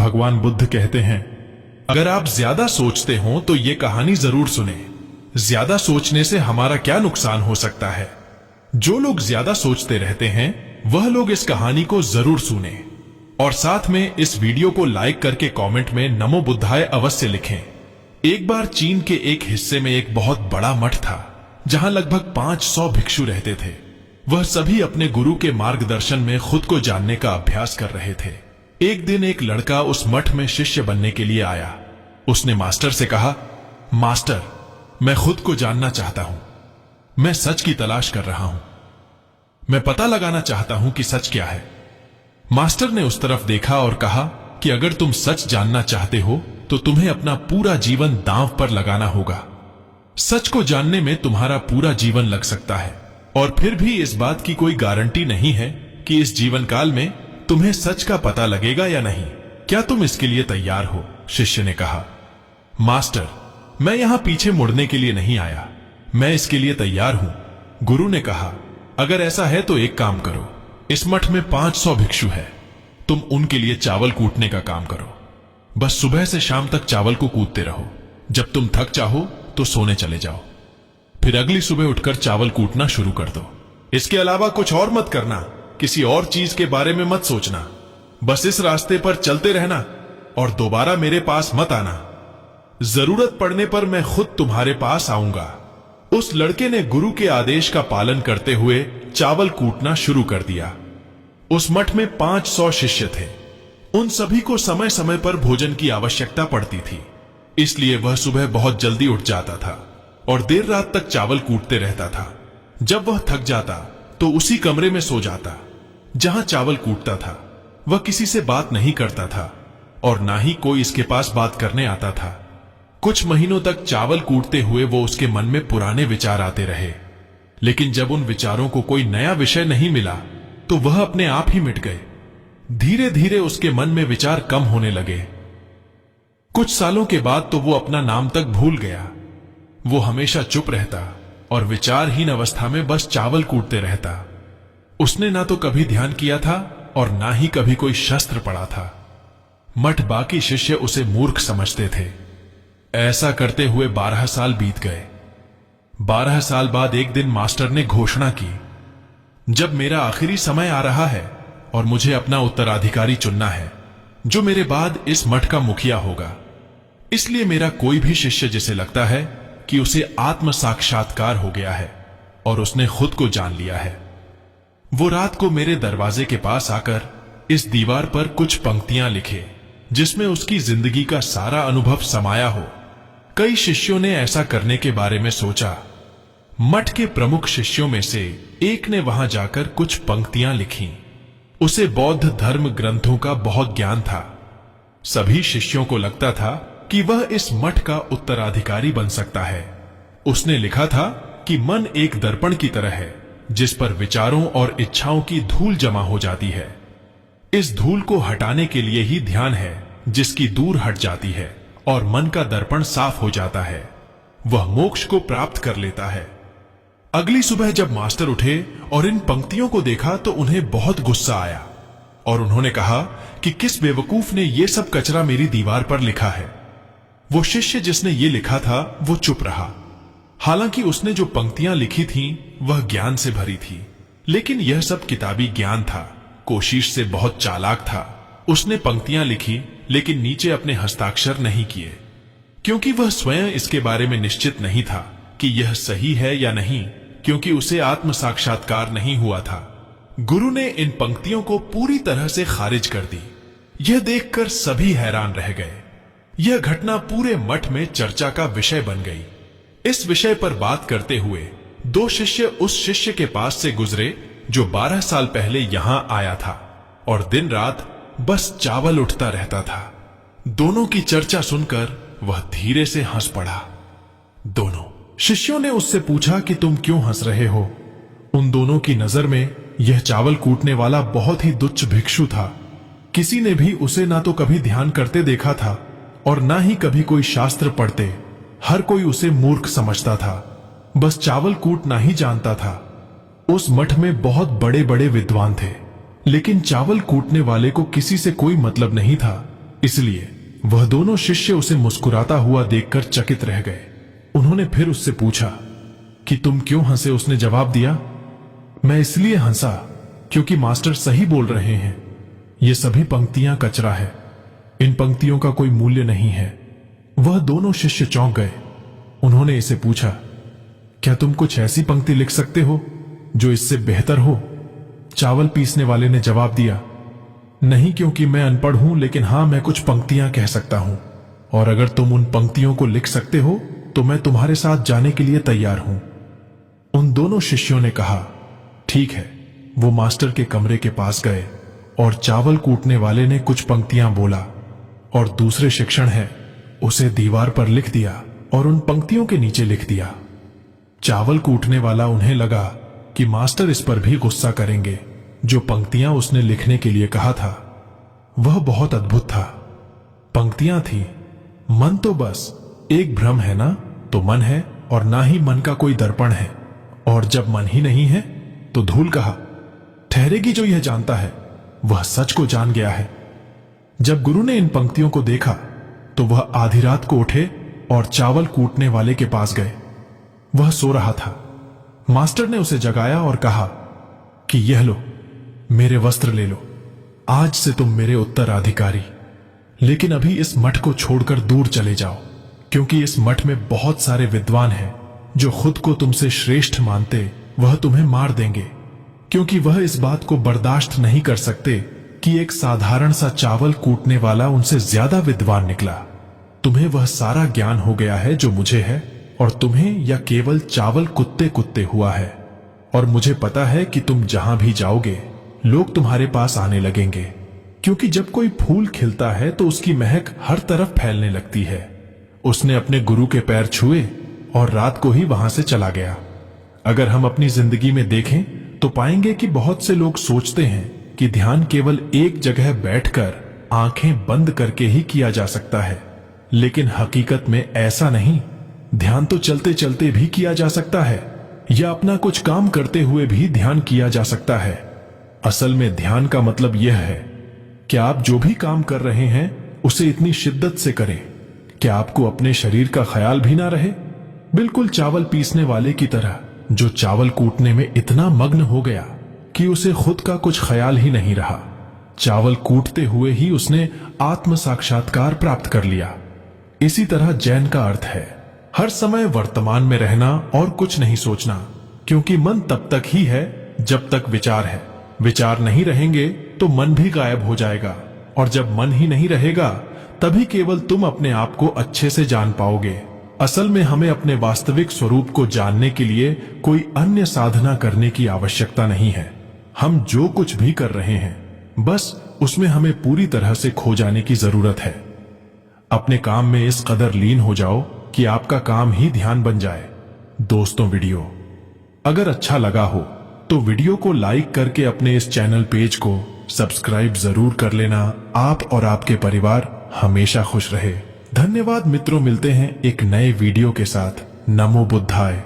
भगवान बुद्ध कहते हैं, अगर आप ज्यादा सोचते हो तो ये कहानी जरूर सुने। ज्यादा सोचने से हमारा क्या नुकसान हो सकता है? जो लोग ज्यादा सोचते रहते हैं वह लोग इस कहानी को जरूर सुने और साथ में इस वीडियो को लाइक करके कमेंट में नमो बुद्धाय अवश्य लिखें। एक बार चीन के एक हिस्से में एक बहुत बड़ा मठ था जहां लगभग 500 भिक्षु रहते थे। वह सभी अपने गुरु के मार्गदर्शन में खुद को जानने का अभ्यास कर रहे थे। एक दिन एक लड़का उस मठ में शिष्य बनने के लिए आया। उसने मास्टर से कहा, मास्टर, मैं खुद को जानना चाहता हूं। मैं सच की तलाश कर रहा हूं। मैं पता लगाना चाहता हूं कि सच क्या है। मास्टर ने उस तरफ देखा और कहा कि अगर तुम सच जानना चाहते हो तो तुम्हें अपना पूरा जीवन दांव पर लगाना होगा। सच को जानने में तुम्हारा पूरा जीवन लग सकता है और फिर भी इस बात की कोई गारंटी नहीं है कि इस जीवन काल में तुम्हें सच का पता लगेगा या नहीं। क्या तुम इसके लिए तैयार हो? शिष्य ने कहा, मास्टर, मैं यहां पीछे मुड़ने के लिए नहीं आया। मैं इसके लिए तैयार हूं। गुरु ने कहा, अगर ऐसा है तो एक काम करो, इस मठ में 500 भिक्षु है। तुम उनके लिए चावल कूटने का काम करो। बस सुबह से शाम तक चावल को कूटते रहो। जब तुम थक चाहो तो सोने चले जाओ। फिर अगली सुबह उठकर चावल कूटना शुरू कर दो। इसके अलावा कुछ और मत करना। किसी और चीज के बारे में मत सोचना। बस इस रास्ते पर चलते रहना और दोबारा मेरे पास मत आना। जरूरत पड़ने पर मैं खुद तुम्हारे पास आऊंगा। उस लड़के ने गुरु के आदेश का पालन करते हुए चावल कूटना शुरू कर दिया। उस मठ में 500 शिष्य थे। उन सभी को समय समय पर भोजन की आवश्यकता पड़ती थी, इसलिए वह सुबह बहुत जल्दी उठ जाता था और देर रात तक चावल कूटते रहता था। जब वह थक जाता तो उसी कमरे में सो जाता जहां चावल कूटता था। वह किसी से बात नहीं करता था और ना ही कोई इसके पास बात करने आता था। कुछ महीनों तक चावल कूटते हुए वो उसके मन में पुराने विचार आते रहे, लेकिन जब उन विचारों को कोई नया विषय नहीं मिला तो वह अपने आप ही मिट गए। धीरे धीरे उसके मन में विचार कम होने लगे। कुछ सालों के बाद तो वो अपना नाम तक भूल गया। वो हमेशा चुप रहता और विचारहीन अवस्था में बस चावल कूटते रहता। उसने ना तो कभी ध्यान किया था और ना ही कभी कोई शस्त्र पढ़ा था। मठ बाकी शिष्य उसे मूर्ख समझते थे। ऐसा करते हुए 12 साल बीत गए। 12 साल बाद एक दिन मास्टर ने घोषणा की, जब मेरा आखिरी समय आ रहा है और मुझे अपना उत्तराधिकारी चुनना है जो मेरे बाद इस मठ का मुखिया होगा, इसलिए मेरा कोई भी शिष्य जिसे लगता है कि उसे आत्म साक्षात्कार हो गया है और उसने खुद को जान लिया है, वो रात को मेरे दरवाजे के पास आकर इस दीवार पर कुछ पंक्तियां लिखे जिसमें उसकी जिंदगी का सारा अनुभव समाया हो। कई शिष्यों ने ऐसा करने के बारे में सोचा। मठ के प्रमुख शिष्यों में से एक ने वहां जाकर कुछ पंक्तियां लिखीं। उसे बौद्ध धर्म ग्रंथों का बहुत ज्ञान था। सभी शिष्यों को लगता था कि वह इस मठ का उत्तराधिकारी बन सकता है। उसने लिखा था कि मन एक दर्पण की तरह है जिस पर विचारों और इच्छाओं की धूल जमा हो जाती है। इस धूल को हटाने के लिए ही ध्यान है जिसकी दूर हट जाती है और मन का दर्पण साफ हो जाता है। वह मोक्ष को प्राप्त कर लेता है। अगली सुबह जब मास्टर उठे और इन पंक्तियों को देखा तो उन्हें बहुत गुस्सा आया और उन्होंने कहा कि किस बेवकूफ ने यह सब कचरा मेरी दीवार पर लिखा है। वो शिष्य जिसने ये लिखा था वो चुप रहा। हालांकि उसने जो पंक्तियां लिखी थीं वह ज्ञान से भरी थी, लेकिन यह सब किताबी ज्ञान था। कोशिश से बहुत चालाक था। उसने पंक्तियां लिखी लेकिन नीचे अपने हस्ताक्षर नहीं किए, क्योंकि वह स्वयं इसके बारे में निश्चित नहीं था कि यह सही है या नहीं, क्योंकि उसे आत्म साक्षात्कार नहीं हुआ था। गुरु ने इन पंक्तियों को पूरी तरह से खारिज कर दी। यह देखकर सभी हैरान रह गए। यह घटना पूरे मठ में चर्चा का विषय बन गई। इस विषय पर बात करते हुए 2 शिष्य उस शिष्य के पास से गुजरे जो 12 साल पहले यहां आया था और दिन रात बस चावल उठता रहता था। दोनों की चर्चा सुनकर वह धीरे से हंस पड़ा। दोनों शिष्यों ने उससे पूछा कि तुम क्यों हंस रहे हो? उन दोनों की नजर में यह चावल कूटने वाला बहुत ही तुच्छ भिक्षु था। किसी ने भी उसे ना तो कभी ध्यान करते देखा था और ना ही कभी कोई शास्त्र पढ़ते। हर कोई उसे मूर्ख समझता था, बस चावल कूटना ही जानता था। उस मठ में बहुत बड़े बड़े विद्वान थे, लेकिन चावल कूटने वाले को किसी से कोई मतलब नहीं था। इसलिए वह दोनों शिष्य उसे मुस्कुराता हुआ देखकर चकित रह गए। उन्होंने फिर उससे पूछा कि तुम क्यों हंसे? उसने जवाब दिया, मैं इसलिए हंसा क्योंकि मास्टर सही बोल रहे हैं। ये सभी पंक्तियां कचरा है, इन पंक्तियों का कोई मूल्य नहीं है। वह दोनों शिष्य चौंक गए। उन्होंने इसे पूछा, क्या तुम कुछ ऐसी पंक्ति लिख सकते हो जो इससे बेहतर हो? चावल पीसने वाले ने जवाब दिया, नहीं, क्योंकि मैं अनपढ़ हूं, लेकिन हां, मैं कुछ पंक्तियां कह सकता हूं, और अगर तुम उन पंक्तियों को लिख सकते हो तो मैं तुम्हारे साथ जाने के लिए तैयार हूं। उन दोनों शिष्यों ने कहा, ठीक है। वो मास्टर के कमरे के पास गए और चावल कूटने वाले ने कुछ पंक्तियां बोला और दूसरे शिक्षण है उसे दीवार पर लिख दिया और उन पंक्तियों के नीचे लिख दिया। चावल कूटने वाला, उन्हें लगा कि मास्टर इस पर भी गुस्सा करेंगे। जो पंक्तियां उसने लिखने के लिए कहा था वह बहुत अद्भुत था। पंक्तियां थी, मन तो बस एक भ्रम है ना, तो मन है, और ना ही मन का कोई दर्पण है, और जब मन ही नहीं है तो धूल कहा। ठहरेगी जो यह जानता है वह सच को जान गया है। जब गुरु ने इन पंक्तियों को देखा तो वह आधी रात को उठे और चावल कूटने वाले के पास गए। वह सो रहा था। मास्टर ने उसे जगाया और कहा कि यह लो, मेरे वस्त्र ले लो, आज से तुम मेरे उत्तराधिकारी। लेकिन अभी इस मठ को छोड़कर दूर चले जाओ, क्योंकि इस मठ में बहुत सारे विद्वान हैं जो खुद को तुमसे श्रेष्ठ मानते, वह तुम्हें मार देंगे, क्योंकि वह इस बात को बर्दाश्त नहीं कर सकते कि एक साधारण सा चावल कूटने वाला उनसे ज्यादा विद्वान निकला। तुम्हें वह सारा ज्ञान हो गया है जो मुझे है, और तुम्हें या केवल चावल कुत्ते कुत्ते हुआ है। और मुझे पता है कि तुम जहां भी जाओगे लोग तुम्हारे पास आने लगेंगे, क्योंकि जब कोई फूल खिलता है तो उसकी महक हर तरफ फैलने लगती है। उसने अपने गुरु के पैर छुए और रात को ही वहां से चला गया। अगर हम अपनी जिंदगी में देखें तो पाएंगे कि बहुत से लोग सोचते हैं कि ध्यान केवल एक जगह बैठकर आंखें बंद करके ही किया जा सकता है, लेकिन हकीकत में ऐसा नहीं। ध्यान तो चलते चलते भी किया जा सकता है, या अपना कुछ काम करते हुए भी ध्यान किया जा सकता है। असल में ध्यान का मतलब यह है कि आप जो भी काम कर रहे हैं उसे इतनी शिद्दत से करें कि आपको अपने शरीर का ख्याल भी ना रहे। बिल्कुल चावल पीसने वाले की तरह, जो चावल कूटने में इतना मग्न हो गया कि उसे खुद का कुछ ख्याल ही नहीं रहा। चावल कूटते हुए ही उसने आत्म साक्षात्कार प्राप्त कर लिया। इसी तरह जैन का अर्थ है हर समय वर्तमान में रहना और कुछ नहीं सोचना, क्योंकि मन तब तक ही है जब तक विचार है। विचार नहीं रहेंगे तो मन भी गायब हो जाएगा, और जब मन ही नहीं रहेगा तभी केवल तुम अपने आप को अच्छे से जान पाओगे। असल में हमें अपने वास्तविक स्वरूप को जानने के लिए कोई अन्य साधना करने की आवश्यकता नहीं है। हम जो कुछ भी कर रहे हैं बस उसमें हमें पूरी तरह से खो जाने की जरूरत है। अपने काम में इस कदर लीन हो जाओ कि आपका काम ही ध्यान बन जाए। दोस्तों, वीडियो अगर अच्छा लगा हो तो वीडियो को लाइक करके अपने इस चैनल पेज को सब्सक्राइब जरूर कर लेना। आप और आपके परिवार हमेशा खुश रहे। धन्यवाद मित्रों, मिलते हैं एक नए वीडियो के साथ। नमो बुद्धाय।